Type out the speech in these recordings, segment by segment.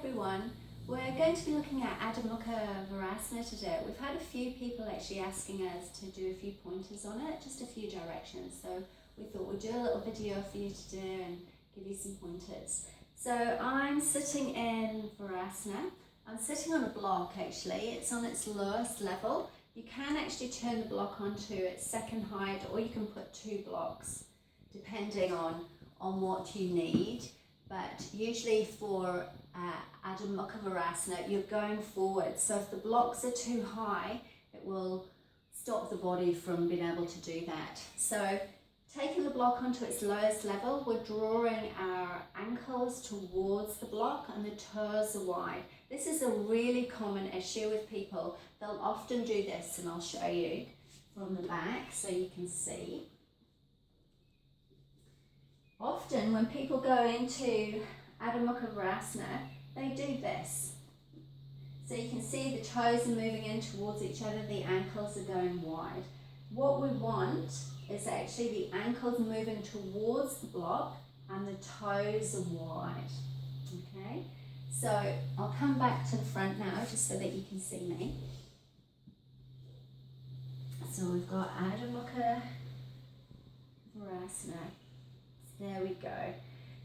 everyone. We're going to be looking at Adho Mukha Virasana today. We've had a few people actually asking us to do a few pointers on it, just a few directions. So we thought we'd do a little video for you to do and give you some pointers. So I'm sitting in Virasana. I'm sitting on a block actually. It's on its lowest level. You can actually turn the block onto its second height, or you can put 2 blocks depending on what you need. But usually for Adho Mukha Virasana, you're going forward. So if the blocks are too high, it will stop the body from being able to do that. So taking the block onto its lowest level, we're drawing our ankles towards the block and the toes are wide. This is a really common issue with people. They'll often do this, and I'll show you from the back so you can see. Often when people go into Adho Mukha Virasana, they do this. So you can see the toes are moving in towards each other, the ankles are going wide. What we want is actually the ankles moving towards the block and the toes are wide. Okay? So I'll come back to the front now just so that you can see me. So we've got Adho Mukha Virasana. There we go.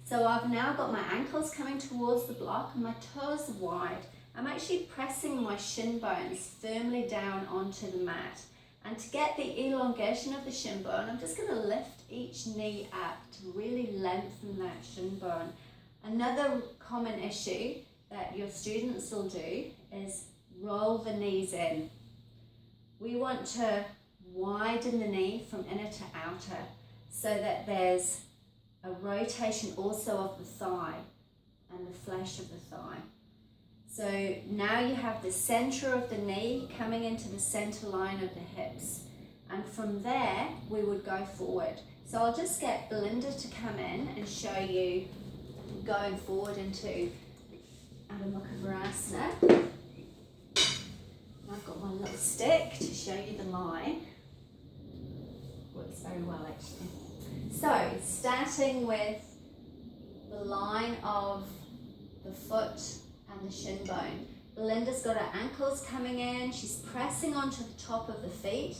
So I've now got my ankles coming towards the block and my toes are wide. I'm actually pressing my shin bones firmly down onto the mat. And to get the elongation of the shin bone, I'm just going to lift each knee up to really lengthen that shin bone. Another common issue that your students will do is roll the knees in. We want to widen the knee from inner to outer so that there's a rotation also of the thigh and the flesh of the thigh. So now you have the center of the knee coming into the center line of the hips. And from there, we would go forward. So I'll just get Belinda to come in and show you going forward into Adho Mukha Virasana. I've got my little stick to show you the line. Works very well actually. So, starting with the line of the foot and the shin bone. Belinda's got her ankles coming in, she's pressing onto the top of the feet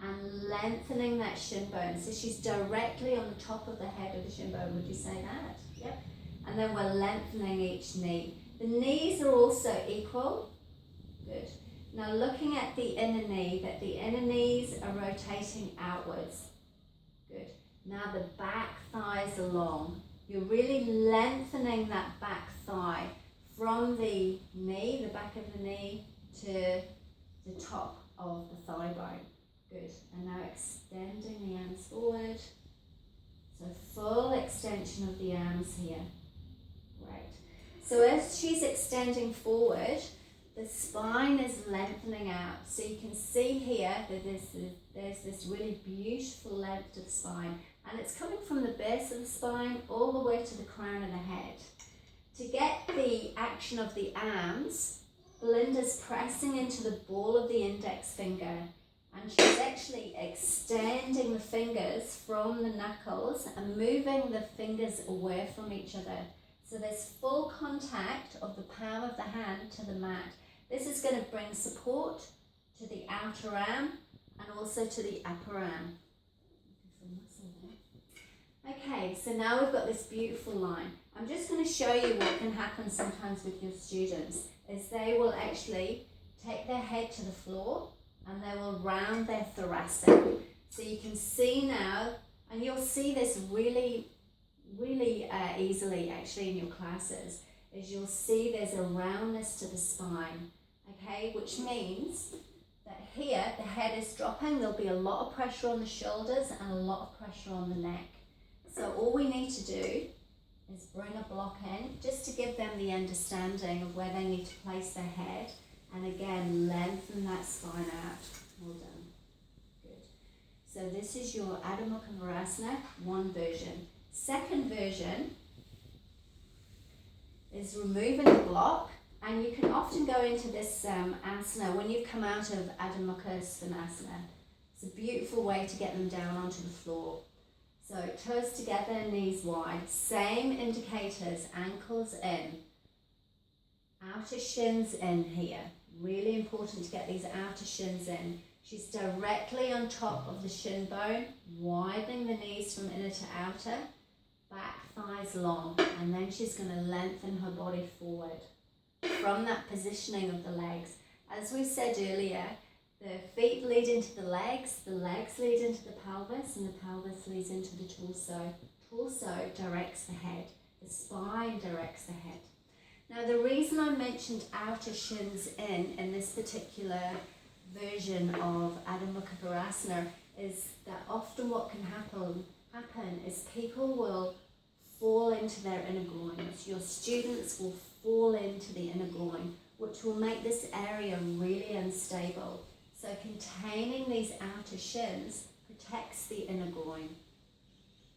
and lengthening that shin bone. So she's directly on the top of the head of the shin bone, would you say that? Yep. And then we're lengthening each knee. The knees are also equal. Good. Now looking at the inner knee, that the inner knees are rotating outwards. Good. Now the back thighs are long. You're really lengthening that back thigh from the knee, the back of the knee, to the top of the thigh bone. Good. And now extending the arms forward. So full extension of the arms here. Great. So as she's extending forward, the spine is lengthening out. So you can see here that there's this really beautiful length to the spine. And it's coming from the base of the spine all the way to the crown of the head. To get the action of the arms, Belinda's pressing into the ball of the index finger. And she's actually extending the fingers from the knuckles and moving the fingers away from each other. So there's full contact of the palm of the hand to the mat. This is going to bring support to the outer arm and also to the upper arm. Okay, so now we've got this beautiful line. I'm just going to show you what can happen sometimes with your students, is they will actually take their head to the floor and they will round their thoracic. So you can see now, and you'll see this really easily actually in your classes, is you'll see there's a roundness to the spine, okay, which means that here the head is dropping, there'll be a lot of pressure on the shoulders and a lot of pressure on the neck. So all we need to do is bring a block in just to give them the understanding of where they need to place their head, and again lengthen that spine out. Well done. Good. So this is your Adho Mukha Virasana, one version. Second version is removing the block, and you can often go into this asana when you've come out of Adho Mukha Svanasana. It's a beautiful way to get them down onto the floor. So toes together, knees wide, same indicators, ankles in. Outer shins in here. Really important to get these outer shins in. She's directly on top of the shin bone, widening the knees from inner to outer, back thighs long, and then she's going to lengthen her body forward. From that positioning of the legs, as we said earlier, the feet lead into the legs lead into the pelvis, and the pelvis leads into the torso. Torso directs the head, the spine directs the head. Now the reason I mentioned outer shins in this particular version of Adho Mukha Virasana is that often what can happen is people will fall into their inner groins. Your students will fall into the inner groin, which will make this area really unstable. So containing these outer shins protects the inner groin.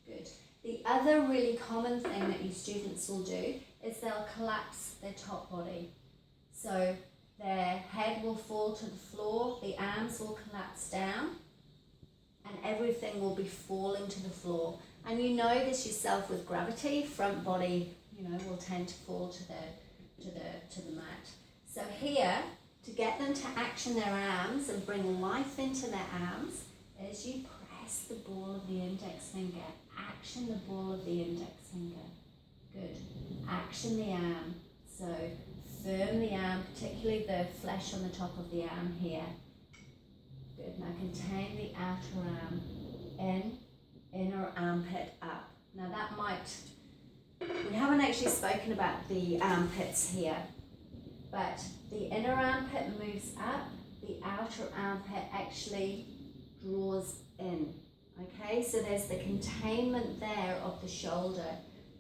Good. The other really common thing that your students will do is they'll collapse their top body. So their head will fall to the floor, the arms will collapse down, and everything will be falling to the floor. And you know this yourself with gravity, front body, will tend to fall to the mat. So here, to get them to action their arms and bring life into their arms, is you press the ball of the index finger. Action the ball of the index finger. Good. Action the arm. So firm the arm, particularly the flesh on the top of the arm here. Good. Now contain the outer arm in, inner armpit up. Now that we haven't actually spoken about the armpits here, but the inner armpit moves up, the outer armpit actually draws in. Okay, so there's the containment there of the shoulder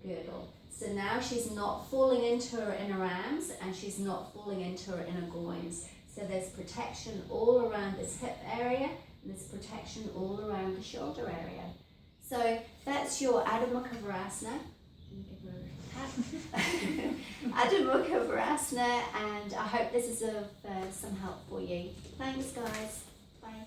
girdle. So now she's not falling into her inner arms and she's not falling into her inner groins. So there's protection all around this hip area and there's protection all around the shoulder area. So that's your Adho Mukha Virasana. Adho Mukha Virasana, and I hope this is of some help for you. Thanks guys. Bye.